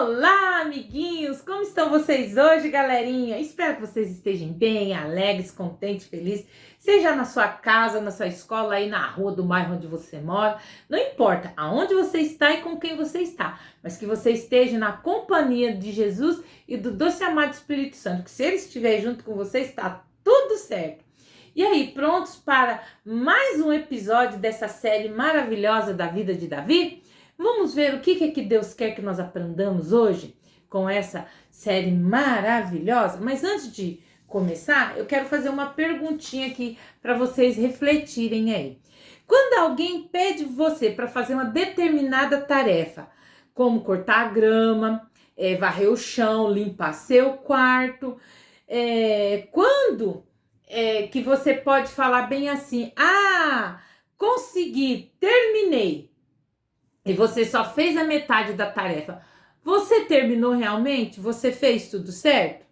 Olá, amiguinhos! Como estão vocês hoje, galerinha? Espero que vocês estejam bem, alegres, contentes, felizes. Seja na sua casa, na sua escola, aí na rua do bairro onde você mora. Não importa aonde você está e com quem você está, mas que você esteja na companhia de Jesus e do doce amado Espírito Santo. Que se ele estiver junto com você, está tudo certo. E aí, prontos para mais um episódio dessa série maravilhosa da vida de Davi? Vamos ver o que é que Deus quer que nós aprendamos hoje com essa série maravilhosa? Mas antes de começar, eu quero fazer uma perguntinha aqui para vocês refletirem aí. Quando alguém pede você para fazer uma determinada tarefa, como cortar a grama, varrer o chão, limpar seu quarto, quando que você pode falar bem assim, consegui, terminei. E você só fez a metade da tarefa. Você terminou realmente? Você fez tudo certo?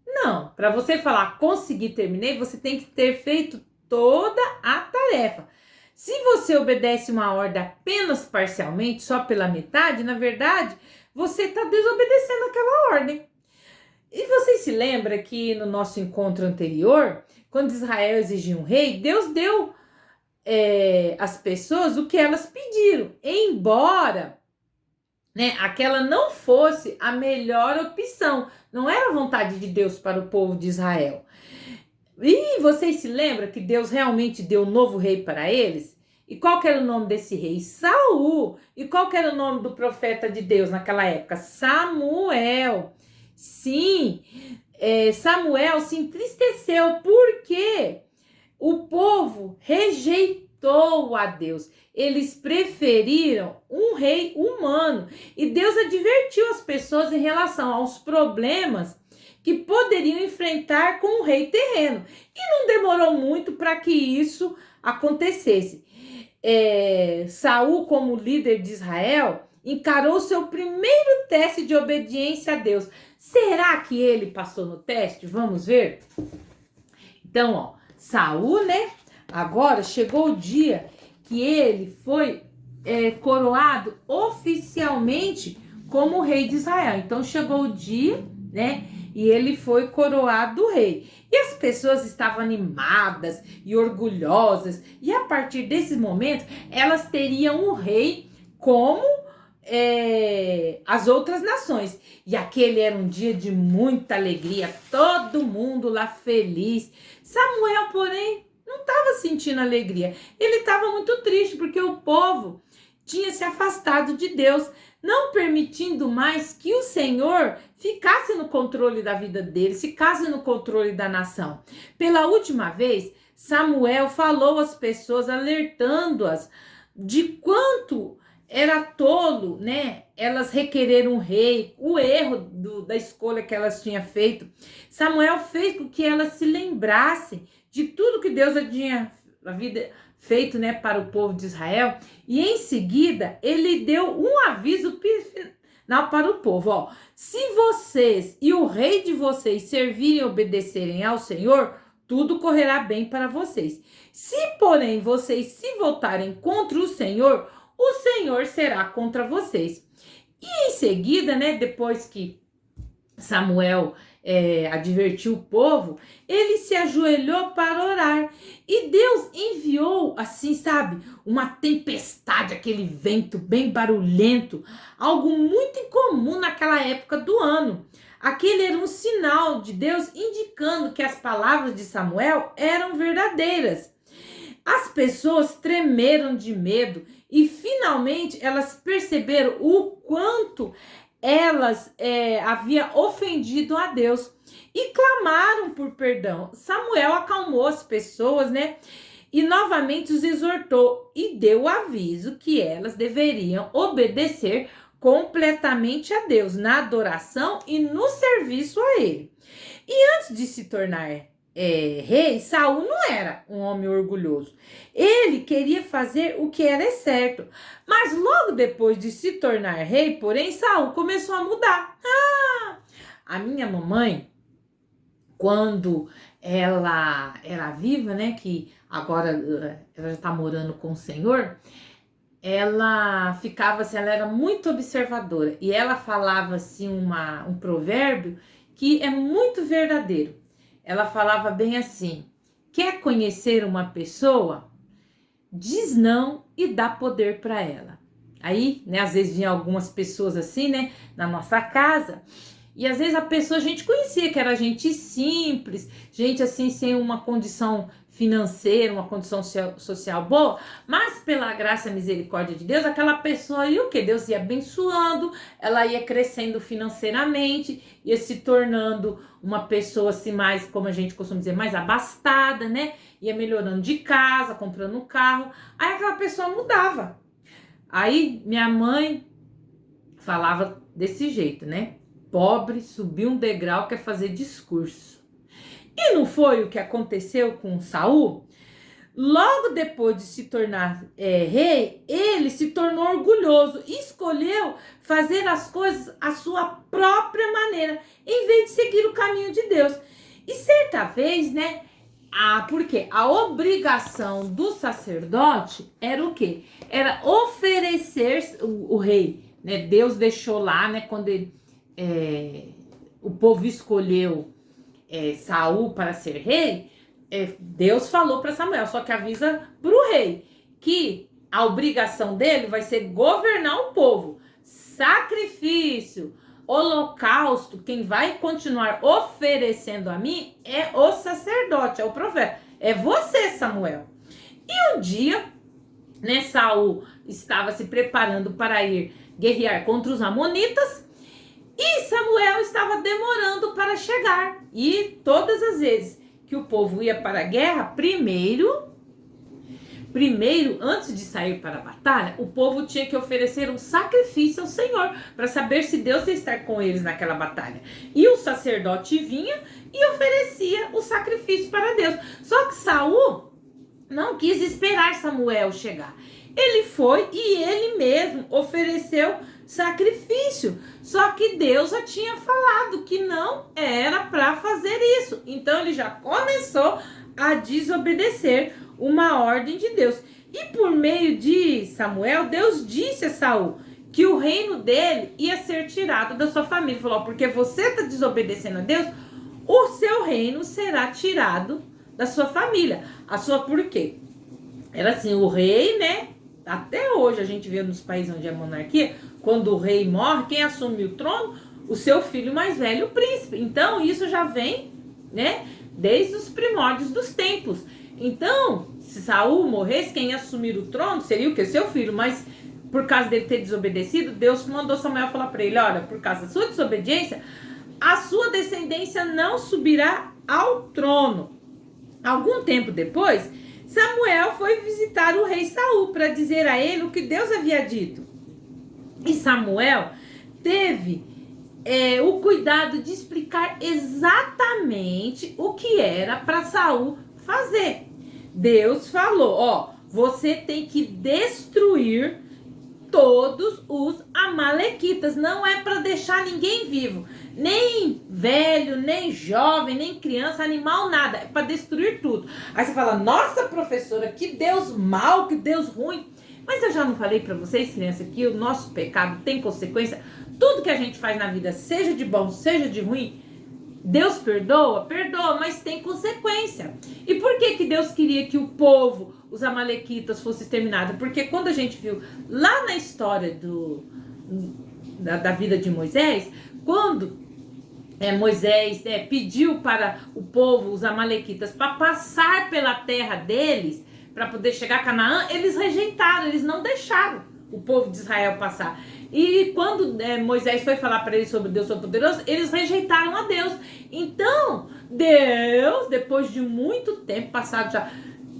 Não. Para você falar consegui, terminei, você tem que ter feito toda a tarefa. Se você obedece uma ordem apenas parcialmente, só pela metade, na verdade, você está desobedecendo aquela ordem. E você se lembra que no nosso encontro anterior, quando Israel exigia um rei, Deus deu as pessoas o que elas pediram, embora aquela não fosse a melhor opção, não era a vontade de Deus para o povo de Israel. E vocês se lembram que Deus realmente deu um novo rei para eles? E qual que era o nome desse rei? Saul. E qual que era o nome do profeta de Deus naquela época? Samuel. Sim, Samuel se entristeceu porque o povo rejeitou a Deus. Eles preferiram um rei humano. E Deus advertiu as pessoas em relação aos problemas que poderiam enfrentar com um rei terreno. E não demorou muito para que isso acontecesse. Saul, como líder de Israel, encarou seu primeiro teste de obediência a Deus. Será que ele passou no teste? Vamos ver? Então, Saul, agora chegou o dia que ele foi coroado oficialmente como rei de Israel. Então chegou o dia, e ele foi coroado rei. E as pessoas estavam animadas e orgulhosas. E a partir desse momento, elas teriam um rei como as outras nações. E aquele era um dia de muita alegria, todo mundo lá feliz. Samuel, porém, não estava sentindo alegria. Ele estava muito triste porque o povo tinha se afastado de Deus, não permitindo mais que o Senhor ficasse no controle da vida deles, ficasse no controle da nação. Pela última vez, Samuel falou às pessoas, alertando-as de quanto era tolo, elas requereram um rei, o erro da escolha que elas tinham feito. Samuel fez com que elas se lembrassem de tudo que Deus tinha feito, para o povo de Israel. E em seguida, ele deu um aviso final para o povo. Se vocês e o rei de vocês servirem e obedecerem ao Senhor, tudo correrá bem para vocês. Se, porém, vocês se voltarem contra o Senhor será contra vocês. E em seguida, depois que Samuel advertiu o povo, ele se ajoelhou para orar. E Deus enviou, assim, uma tempestade, aquele vento bem barulhento, algo muito incomum naquela época do ano. Aquele era um sinal de Deus indicando que as palavras de Samuel eram verdadeiras. As pessoas tremeram de medo e finalmente elas perceberam o quanto elas haviam ofendido a Deus e clamaram por perdão. Samuel acalmou as pessoas, e novamente os exortou e deu o aviso que elas deveriam obedecer completamente a Deus, na adoração e no serviço a Ele. E antes de se tornar rei, Saul não era um homem orgulhoso. Ele queria fazer o que era certo. Mas logo depois de se tornar rei, porém, Saul começou a mudar. A minha mamãe, quando ela era viva, que agora ela já está morando com o Senhor, ela ficava assim, ela era muito observadora e ela falava assim um provérbio que é muito verdadeiro. Ela falava bem assim: quer conhecer uma pessoa? Diz não e dá poder para ela. Aí, né, às vezes vinha algumas pessoas assim, né, na nossa casa, e às vezes a gente conhecia que era gente simples, gente assim sem uma condição financeira, uma condição social boa, mas pela graça e misericórdia de Deus, aquela pessoa ia o quê? Deus ia abençoando, ela ia crescendo financeiramente, ia se tornando uma pessoa assim mais, como a gente costuma dizer, mais abastada, né? Ia melhorando de casa, comprando um carro, aí aquela pessoa mudava. Aí minha mãe falava desse jeito, né? Pobre subiu um degrau, quer fazer discurso. E não foi o que aconteceu com Saul? Logo depois de se tornar rei, ele se tornou orgulhoso e escolheu fazer as coisas à sua própria maneira, em vez de seguir o caminho de Deus. E certa vez, né? Porque a obrigação do sacerdote era o quê? Era oferecer o rei, né? Deus deixou lá, né? Quando o povo escolheu Saul para ser rei, Deus falou para Samuel, só que avisa para o rei que a obrigação dele vai ser governar o povo. Sacrifício, holocausto, quem vai continuar oferecendo a mim é o sacerdote, é o profeta. É você, Samuel. E um dia, né, Saul estava se preparando para ir guerrear contra os amonitas e Samuel estava demorando para chegar. E todas as vezes que o povo ia para a guerra, primeiro, antes de sair para a batalha, o povo tinha que oferecer um sacrifício ao Senhor para saber se Deus ia estar com eles naquela batalha. E o sacerdote vinha e oferecia o sacrifício para Deus. Só que Saul não quis esperar Samuel chegar. Ele foi e ele mesmo ofereceu sacrifício. Só que Deus já tinha falado que não era para fazer isso. Então ele já começou a desobedecer uma ordem de Deus. E por meio de Samuel, Deus disse a Saul que o reino dele ia ser tirado da sua família. Ele falou: porque você está desobedecendo a Deus, o seu reino será tirado da sua família. Por quê? Era assim, o rei, né? Até hoje a gente vê nos países onde é monarquia, quando o rei morre, quem assume o trono? O seu filho mais velho, o príncipe. Então isso já vem, né, desde os primórdios dos tempos. Então, se Saul morresse, quem ia assumir o trono seria o quê? Seu filho. Mas por causa dele ter desobedecido, Deus mandou Samuel falar para ele: olha, por causa da sua desobediência, a sua descendência não subirá ao trono. Algum tempo depois, Samuel foi visitar o rei Saul para dizer a ele o que Deus havia dito. E Samuel teve o cuidado de explicar exatamente o que era para Saul fazer. Deus falou: ó, você tem que destruir todos os amalequitas. Não é para deixar ninguém vivo, nem velho, nem jovem, nem criança, animal, nada. É para destruir tudo. Aí você fala: nossa, professora, que Deus mau, que Deus ruim. Mas eu já não falei para vocês, criança, que o nosso pecado tem consequência. Tudo que a gente faz na vida, seja de bom, seja de ruim, Deus perdoa? Perdoa, mas tem consequência. E por que Deus queria que o povo, os amalequitas, fosse exterminado? Porque quando a gente viu lá na história da vida de Moisés, quando Moisés pediu para o povo, os amalequitas, para passar pela terra deles, para poder chegar a Canaã, eles rejeitaram, eles não deixaram o povo de Israel passar. E quando Moisés foi falar para eles sobre Deus Todo-Poderoso, eles rejeitaram a Deus. Então, Deus, depois de muito tempo, passado já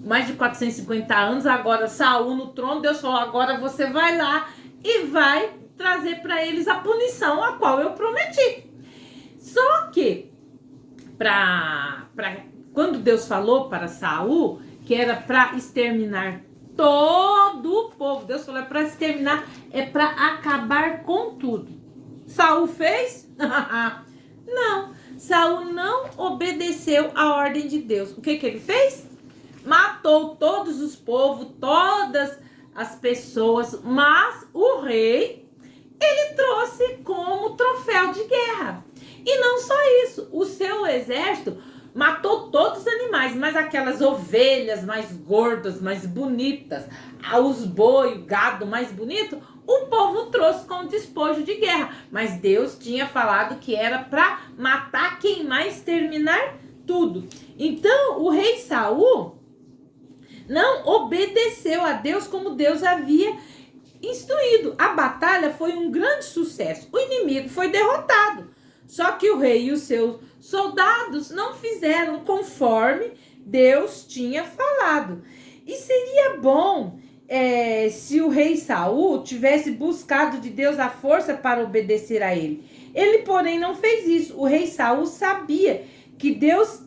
mais de 450 anos, agora Saul no trono, Deus falou: agora você vai lá e vai trazer para eles a punição a qual eu prometi. Só que, quando Deus falou para Saul que era para exterminar todo o povo, Deus falou: é para exterminar, é para acabar com tudo. Saul fez? Não, Saul não obedeceu a ordem de Deus. O que ele fez? Matou todos os povos, todas as pessoas, mas o rei, ele trouxe como troféu de guerra. E não só isso, o seu exército matou todos os animais, mas aquelas ovelhas mais gordas, mais bonitas, os boi, o gado mais bonito, o povo trouxe como despojo de guerra. Mas Deus tinha falado que era para matar, queimar, exterminar tudo. Então o rei Saul não obedeceu a Deus como Deus havia instruído. A batalha foi um grande sucesso. O inimigo foi derrotado. Só que o rei e os seus soldados não fizeram conforme Deus tinha falado. E seria bom se o rei Saul tivesse buscado de Deus a força para obedecer a ele. Ele, porém, não fez isso. O rei Saul sabia que Deus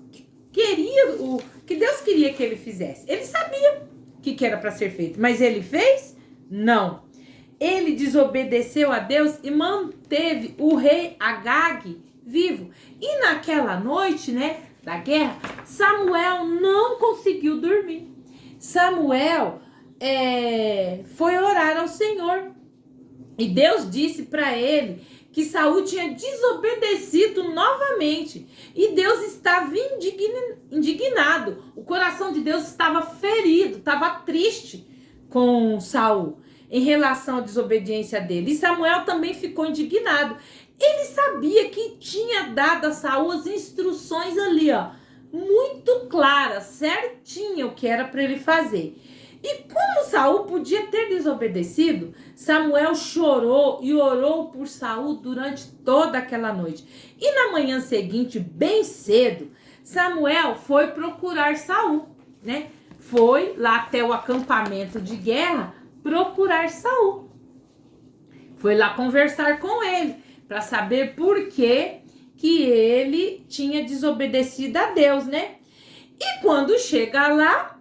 queria que ele fizesse. Ele sabia o que era para ser feito, mas ele fez? Não. Ele desobedeceu a Deus e manteve o rei Agag vivo. E naquela noite, né, da guerra, Samuel não conseguiu dormir. Samuel foi orar ao Senhor. E Deus disse para ele que Saul tinha desobedecido novamente. E Deus estava indignado. O coração de Deus estava ferido, estava triste com Saul em relação à desobediência dele. E Samuel também ficou indignado. Ele sabia que tinha dado a Saul as instruções ali, ó, muito claras, certinho o que era para ele fazer. E como Saul podia ter desobedecido, Samuel chorou e orou por Saul durante toda aquela noite. E na manhã seguinte, bem cedo, Samuel foi procurar Saul, né? Foi lá até o acampamento de guerra procurar Saul. Foi lá conversar com ele para saber por que ele tinha desobedecido a Deus, né? E quando chega lá,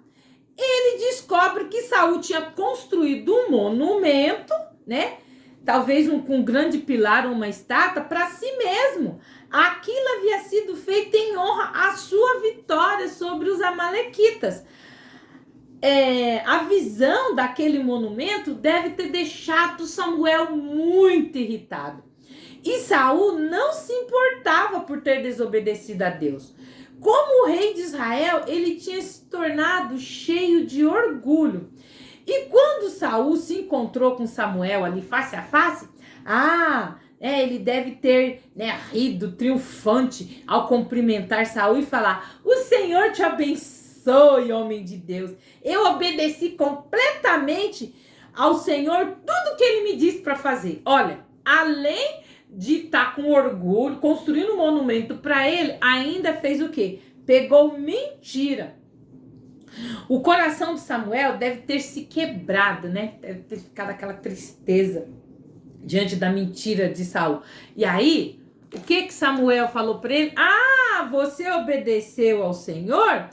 ele descobre que Saul tinha construído um monumento, né? Talvez com um grande pilar ou uma estátua para si mesmo. Aquilo havia sido feito em honra à sua vitória sobre os amalequitas. A visão daquele monumento deve ter deixado Samuel muito irritado. E Saul não se importava por ter desobedecido a Deus. Como o rei de Israel, ele tinha se tornado cheio de orgulho. E quando Saul se encontrou com Samuel ali face a face, ele deve ter, né, rido triunfante ao cumprimentar Saul e falar: "O Senhor te abençoe, homem de Deus. Eu obedeci completamente ao Senhor tudo que ele me disse para fazer." Olha, além de estar com orgulho, construindo um monumento para ele, ainda fez o quê? Pegou mentira. O coração de Samuel deve ter se quebrado, né? Deve ter ficado aquela tristeza diante da mentira de Saul. E aí, o que Samuel falou para ele? Você obedeceu ao Senhor?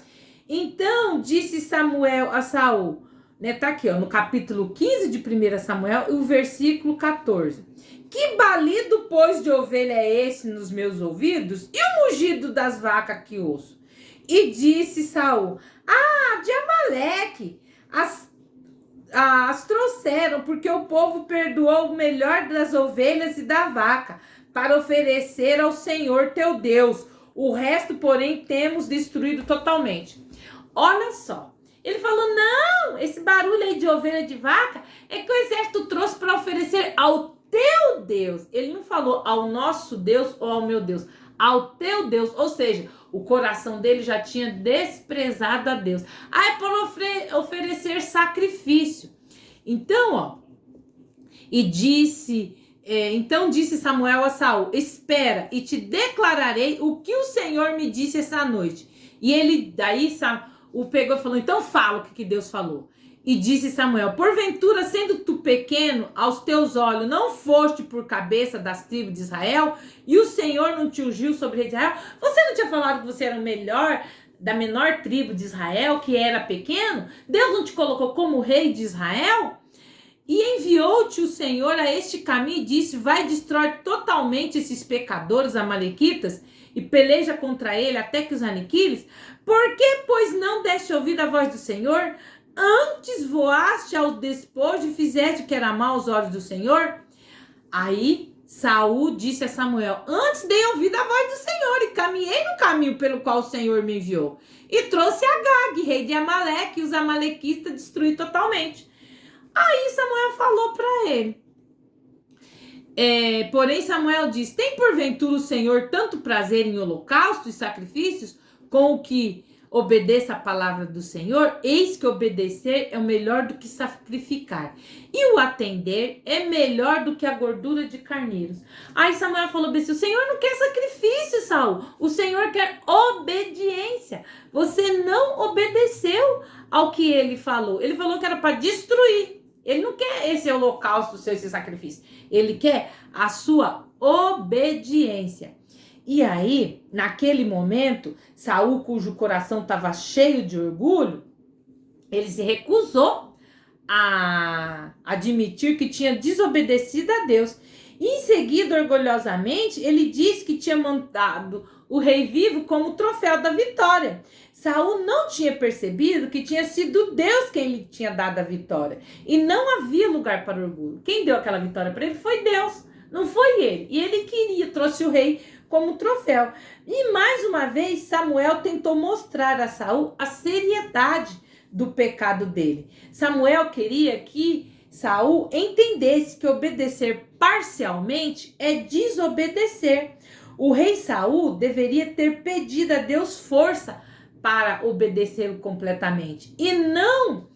Então disse Samuel a Saul, né? Tá aqui, ó, no capítulo 15 de 1 Samuel, o versículo 14. "Que balido, pois, de ovelha é esse nos meus ouvidos? E o mugido das vacas que ouço?" E disse Saul: "De Amaleque as trouxeram, porque o povo perdoou o melhor das ovelhas e da vaca, para oferecer ao Senhor teu Deus. O resto, porém, temos destruído totalmente." Olha só. Ele falou: "Não, esse barulho aí de ovelha e de vaca é que o exército trouxe para oferecer ao teu Deus." Ele não falou ao nosso Deus ou ao meu Deus, ao teu Deus. Ou seja, o coração dele já tinha desprezado a Deus. É para oferecer sacrifício. Então, então disse Samuel a Saul: "Espera, e te declararei o que o Senhor me disse essa noite." E ele, daí, o pegou e falou: "Então fala o que Deus falou." E disse Samuel: "Porventura, sendo tu pequeno aos teus olhos, não foste por cabeça das tribos de Israel? E o Senhor não te ungiu sobre o rei de Israel? Você não tinha falado que você era o melhor da menor tribo de Israel, que era pequeno? Deus não te colocou como rei de Israel? E enviou-te o Senhor a este caminho e disse: vai, destrói totalmente esses pecadores amalequitas e peleja contra ele até que os aniquiles? Por que, pois, não deste ouvido a voz do Senhor? antes voaste ao despojo e fizeste que era mal aos olhos do Senhor? Aí Saul disse a Samuel: antes dei ouvido à voz do Senhor e caminhei no caminho pelo qual o Senhor me enviou. E trouxe Agag, rei de Amaleque, e os amalequitas destruí totalmente. Aí Samuel falou para ele. Porém Samuel disse: tem porventura o Senhor tanto prazer em holocausto e sacrifícios, com o que obedeça a palavra do Senhor? Eis que obedecer é melhor do que sacrificar, e o atender é melhor do que a gordura de carneiros. Aí Samuel falou bem assim: o Senhor não quer sacrifício, Saul, o Senhor quer obediência. Você não obedeceu ao que ele falou que era para destruir. Ele não quer esse holocausto, esse sacrifício. Ele quer a sua obediência. E aí, naquele momento, Saul, cujo coração estava cheio de orgulho, ele se recusou a admitir que tinha desobedecido a Deus. E em seguida, orgulhosamente, ele disse que tinha mandado o rei vivo como troféu da vitória. Saul não tinha percebido que tinha sido Deus quem lhe tinha dado a vitória. E não havia lugar para orgulho. Quem deu aquela vitória para ele foi Deus, não foi ele. E ele trouxe o rei como troféu. E mais uma vez, Samuel tentou mostrar a Saul a seriedade do pecado dele. Samuel queria que Saul entendesse que obedecer parcialmente é desobedecer. O rei Saul deveria ter pedido a Deus força para obedecê-lo completamente. E não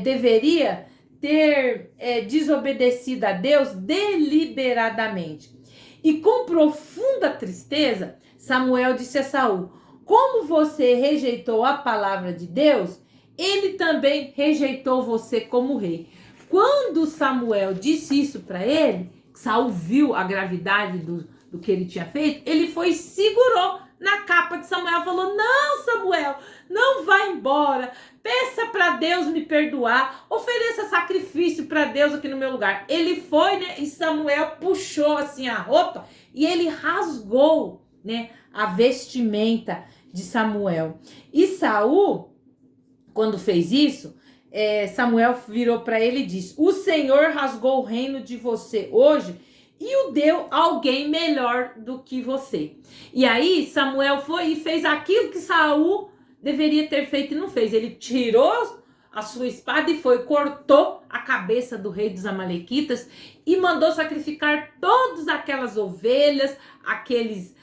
deveria ter desobedecido a Deus deliberadamente. E com profunda tristeza, Samuel disse a Saul: como você rejeitou a palavra de Deus, ele também rejeitou você como rei. Quando Samuel disse isso para ele, Saul viu a gravidade do que ele tinha feito, ele foi e segurou na capa de Samuel, falou: não, Samuel, não vá embora, peça para Deus me perdoar, ofereça sacrifício para Deus aqui no meu lugar. Ele foi, né, e Samuel puxou assim a roupa e ele rasgou, né, a vestimenta de Samuel. E Saul, quando fez isso, Samuel virou para ele e disse: o Senhor rasgou o reino de você hoje e o deu a alguém melhor do que você. E aí Samuel foi e fez aquilo que Saul deveria ter feito e não fez. Ele tirou a sua espada e cortou a cabeça do rei dos amalequitas e mandou sacrificar todas aquelas ovelhas, aqueles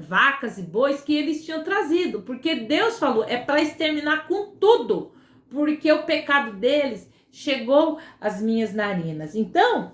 vacas e bois que eles tinham trazido. Porque Deus falou, é para exterminar com tudo, porque o pecado deles chegou às minhas narinas. Então,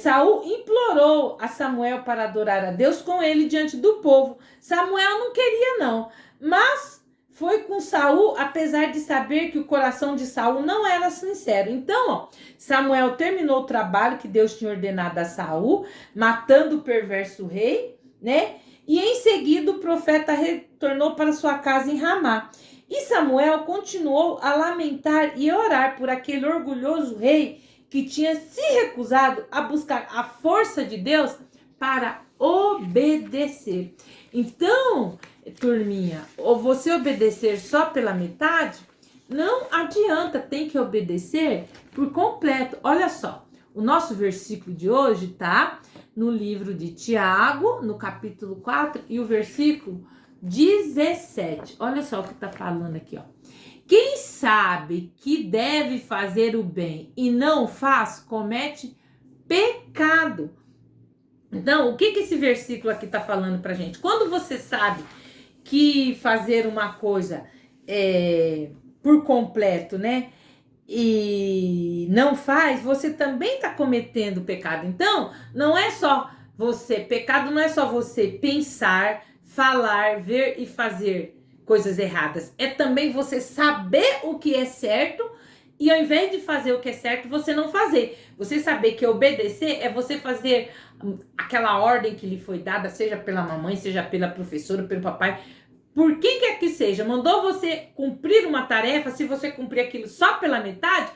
Saul implorou a Samuel para adorar a Deus com ele diante do povo. Samuel não queria não, mas foi com Saul, apesar de saber que o coração de Saul não era sincero. Então, Samuel terminou o trabalho que Deus tinha ordenado a Saul, matando o perverso rei, né? E em seguida o profeta retornou para sua casa em Ramá. E Samuel continuou a lamentar e orar por aquele orgulhoso rei que tinha se recusado a buscar a força de Deus para obedecer. Então, turminha, ou você obedecer só pela metade, não adianta, tem que obedecer por completo. Olha só, o nosso versículo de hoje tá no livro de Tiago, no capítulo 4, e o versículo 17. Olha só o que tá falando aqui, ó. Quem sabe que deve fazer o bem e não faz, comete pecado. Então, o que esse versículo aqui tá falando pra gente? Quando você sabe que fazer uma coisa por completo, né, e não faz, você também tá cometendo pecado. Então, não é só você, pecado não é só você pensar, falar, ver e fazer coisas erradas. É também você saber o que é certo e ao invés de fazer o que é certo, você não fazer. Você saber que obedecer é você fazer aquela ordem que lhe foi dada, seja pela mamãe, seja pela professora, pelo papai, por quem quer que seja, mandou você cumprir uma tarefa, se você cumprir aquilo só pela metade,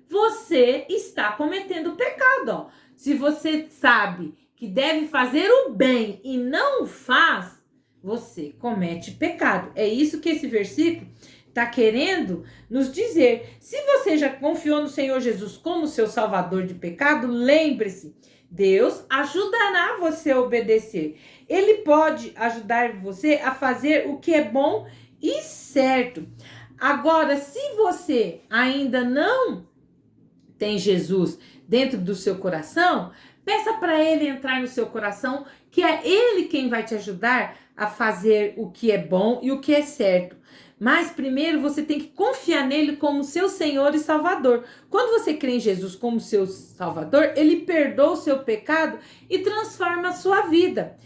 você está cometendo pecado, ó. Se você sabe que deve fazer o bem e não o faz, você comete pecado. É isso que esse versículo está querendo nos dizer. Se você já confiou no Senhor Jesus como seu salvador de pecado, lembre-se, Deus ajudará você a obedecer. Ele pode ajudar você a fazer o que é bom e certo. Agora, se você ainda não tem Jesus dentro do seu coração, peça para ele entrar no seu coração, que é ele quem vai te ajudar a fazer o que é bom e o que é certo. Mas primeiro você tem que confiar nele como seu Senhor e Salvador. Quando você crê em Jesus como seu Salvador, ele perdoa o seu pecado e transforma a sua vida.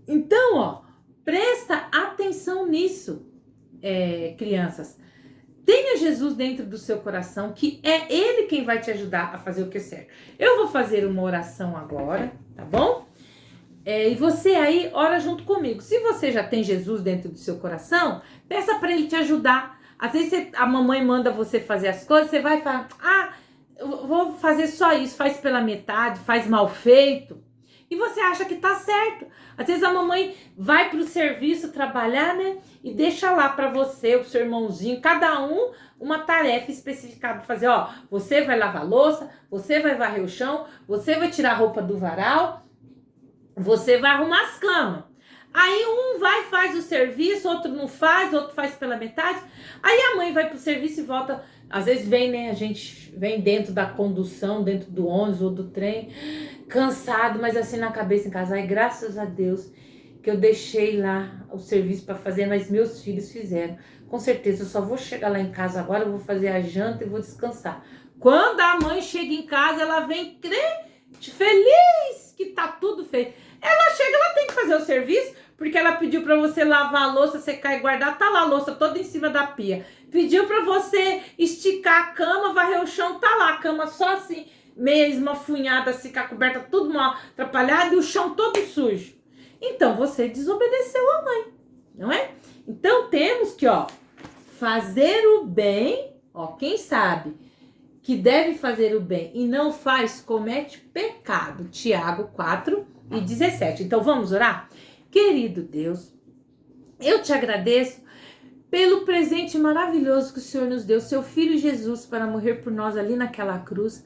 Então, ó, presta atenção nisso, crianças. Tenha Jesus dentro do seu coração, que é ele quem vai te ajudar a fazer o que é certo. Eu vou fazer uma oração agora, tá bom? E você aí, ora junto comigo. Se você já tem Jesus dentro do seu coração, peça para ele te ajudar. Às vezes a mamãe manda você fazer as coisas, você vai falar, eu vou fazer só isso, faz pela metade, faz mal feito. E você acha que tá certo. Às vezes a mamãe vai pro serviço trabalhar, né? E deixa lá para você, o seu irmãozinho, cada um uma tarefa especificada para fazer. Ó, você vai lavar a louça, você vai varrer o chão, você vai tirar a roupa do varal, você vai arrumar as camas. Aí um vai faz o serviço, outro não faz, outro faz pela metade. Aí a mãe vai pro serviço e volta. Às vezes vem, né? A gente vem dentro da condução, dentro do ônibus ou do trem, cansado, mas assim na cabeça em casa. Ai, graças a Deus que eu deixei lá o serviço para fazer, mas meus filhos fizeram. Com certeza, eu só vou chegar lá em casa agora, eu vou fazer a janta e vou descansar. Quando a mãe chega em casa, ela vem crente, feliz que tá tudo feito. Ela chega, ela tem que fazer o serviço, porque ela pediu para você lavar a louça, secar e guardar, tá lá a louça toda em cima da pia. Pediu para você esticar a cama, varrer o chão, tá lá a cama só assim, meio esmafunhada, assim, com a coberta tudo mal atrapalhada e o chão todo sujo. Então você desobedeceu a mãe, não é? Então temos que, ó, fazer o bem, ó, quem sabe que deve fazer o bem e não faz, comete pecado. Tiago 4:17. Então vamos orar? Querido Deus, eu te agradeço pelo presente maravilhoso que o Senhor nos deu, seu Filho Jesus, para morrer por nós ali naquela cruz,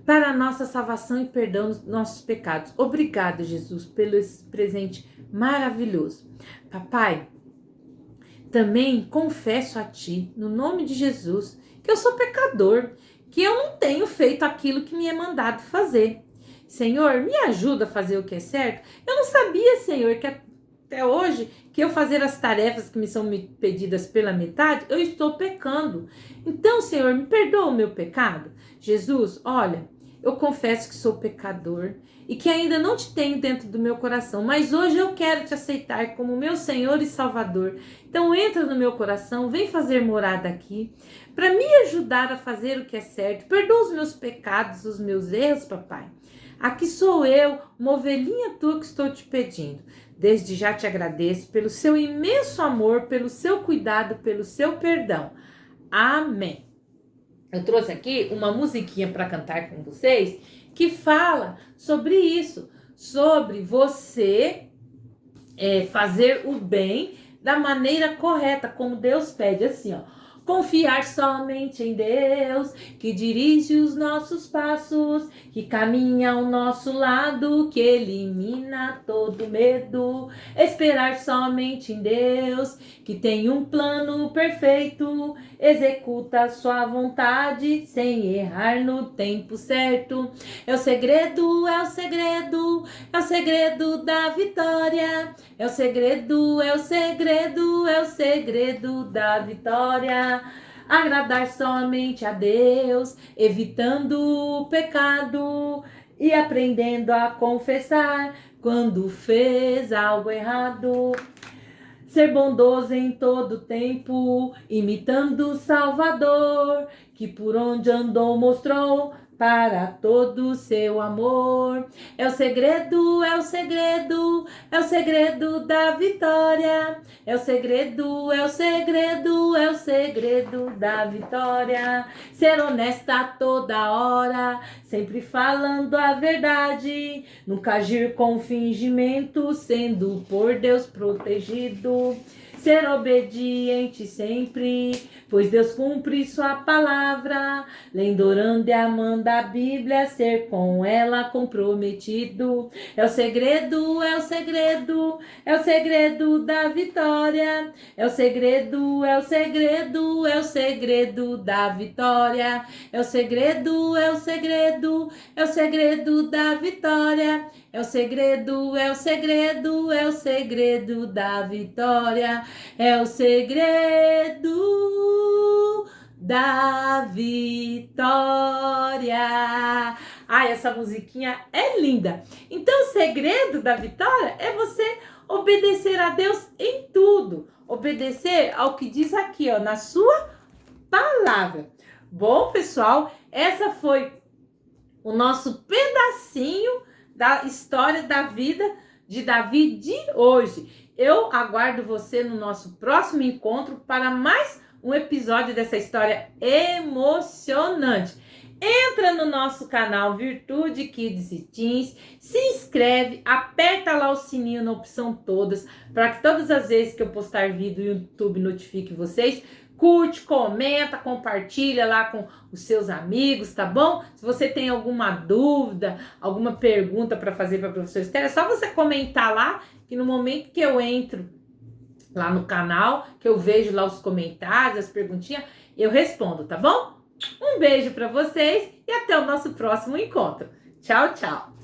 para a nossa salvação e perdão dos nossos pecados. Obrigado, Jesus, pelo esse presente maravilhoso. Papai, também confesso a Ti, no nome de Jesus, que eu sou pecador, que eu não tenho feito aquilo que me é mandado fazer. Senhor, me ajuda a fazer o que é certo. Eu não sabia, Senhor, que até hoje, que eu fazer as tarefas que me são pedidas pela metade, eu estou pecando. Então, Senhor, me perdoa o meu pecado. Jesus, olha, eu confesso que sou pecador e que ainda não te tenho dentro do meu coração, mas hoje eu quero te aceitar como meu Senhor e Salvador. Então entra no meu coração, vem fazer morada aqui, para me ajudar a fazer o que é certo. Perdoa os meus pecados, os meus erros, papai. Aqui sou eu, uma ovelhinha tua que estou te pedindo. Desde já te agradeço pelo seu imenso amor, pelo seu cuidado, pelo seu perdão. Amém. Eu trouxe aqui uma musiquinha para cantar com vocês que fala sobre isso, sobre você fazer o bem da maneira correta, como Deus pede, assim, ó. Confiar somente em Deus, que dirige os nossos passos, que caminha ao nosso lado, que elimina todo medo. Esperar somente em Deus, que tem um plano perfeito, executa a sua vontade sem errar no tempo certo. É o segredo, é o segredo, é o segredo da vitória. É o segredo, é o segredo, é o segredo da vitória. Agradar somente a Deus, evitando o pecado e aprendendo a confessar quando fez algo errado. Ser bondoso em todo tempo, imitando o Salvador, que por onde andou mostrou para todo o seu amor. É o segredo, é o segredo, é o segredo da vitória. É o segredo, é o segredo, é o segredo da vitória. Ser honesta a toda hora, sempre falando a verdade. Nunca agir com fingimento, sendo por Deus protegido. ser obediente sempre, pois Deus cumpre sua palavra, lendo, orando e amando a Bíblia, ser com ela comprometido. É o segredo, é o segredo, é o segredo da vitória. É o segredo, é o segredo, é o segredo da vitória. É o segredo, é o segredo, é o segredo da vitória. É o segredo, é o segredo, é o segredo da vitória. É o segredo da vitória. Ai, essa musiquinha é linda. Então, o segredo da vitória é você obedecer a Deus em tudo. Obedecer ao que diz aqui, ó, na sua palavra. Bom, pessoal, essa foi o nosso pedacinho da história da vida de Davi de hoje. Eu aguardo você no nosso próximo encontro para mais um episódio dessa história emocionante. Entra no nosso canal Virtude Kids e Teens, se inscreve, aperta lá o sininho na opção todas, para que todas as vezes que eu postar vídeo o YouTube notifique vocês. Curte, comenta, compartilha lá com os seus amigos, tá bom? Se você tem alguma dúvida, alguma pergunta para fazer para a professora Esther, é só você comentar lá, que no momento que eu entro lá no canal, que eu vejo lá os comentários, as perguntinhas, eu respondo, tá bom? Um beijo para vocês e até o nosso próximo encontro. Tchau, tchau!